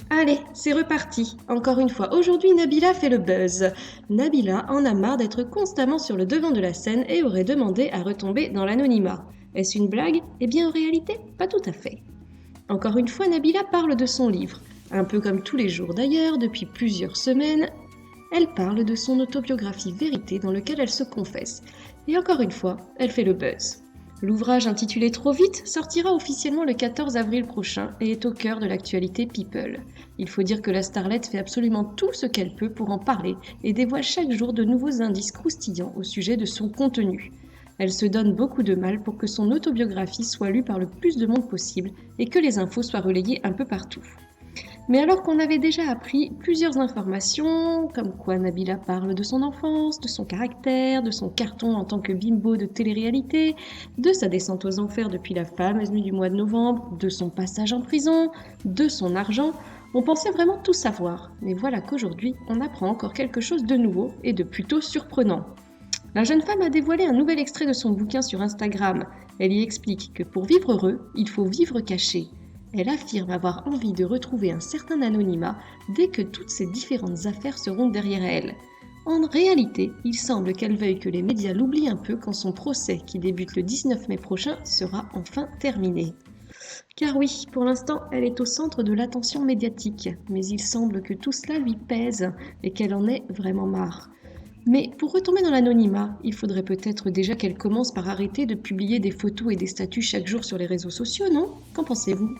Allez, c'est reparti. Encore une fois, aujourd'hui Nabila fait le buzz. Nabila en a marre d'être constamment sur le devant de la scène et aurait demandé à retomber dans l'anonymat. Est-ce une blague? Eh bien en réalité, pas tout à fait. Encore une fois, Nabila parle de son livre. Un peu comme tous les jours d'ailleurs, depuis plusieurs semaines, elle parle de son autobiographie Vérité dans lequel elle se confesse. Et encore une fois, elle fait le buzz. L'ouvrage intitulé Trop vite sortira officiellement le 14 avril prochain et est au cœur de l'actualité People. Il faut dire que la starlette fait absolument tout ce qu'elle peut pour en parler et dévoile chaque jour de nouveaux indices croustillants au sujet de son contenu. Elle se donne beaucoup de mal pour que son autobiographie soit lue par le plus de monde possible et que les infos soient relayées un peu partout. Mais alors qu'on avait déjà appris plusieurs informations, comme quoi Nabila parle de son enfance, de son caractère, de son carton en tant que bimbo de télé-réalité, de sa descente aux enfers depuis la fameuse nuit du mois de novembre, de son passage en prison, de son argent, on pensait vraiment tout savoir. Mais voilà qu'aujourd'hui, on apprend encore quelque chose de nouveau et de plutôt surprenant. La jeune femme a dévoilé un nouvel extrait de son bouquin sur Instagram. Elle y explique que pour vivre heureux, il faut vivre caché. Elle affirme avoir envie de retrouver un certain anonymat dès que toutes ces différentes affaires seront derrière elle. En réalité, il semble qu'elle veuille que les médias l'oublient un peu quand son procès, qui débute le 19 mai prochain, sera enfin terminé. Car oui, pour l'instant, elle est au centre de l'attention médiatique, mais il semble que tout cela lui pèse et qu'elle en ait vraiment marre. Mais pour retomber dans l'anonymat, il faudrait peut-être déjà qu'elle commence par arrêter de publier des photos et des statuts chaque jour sur les réseaux sociaux, non? Qu'en pensez-vous?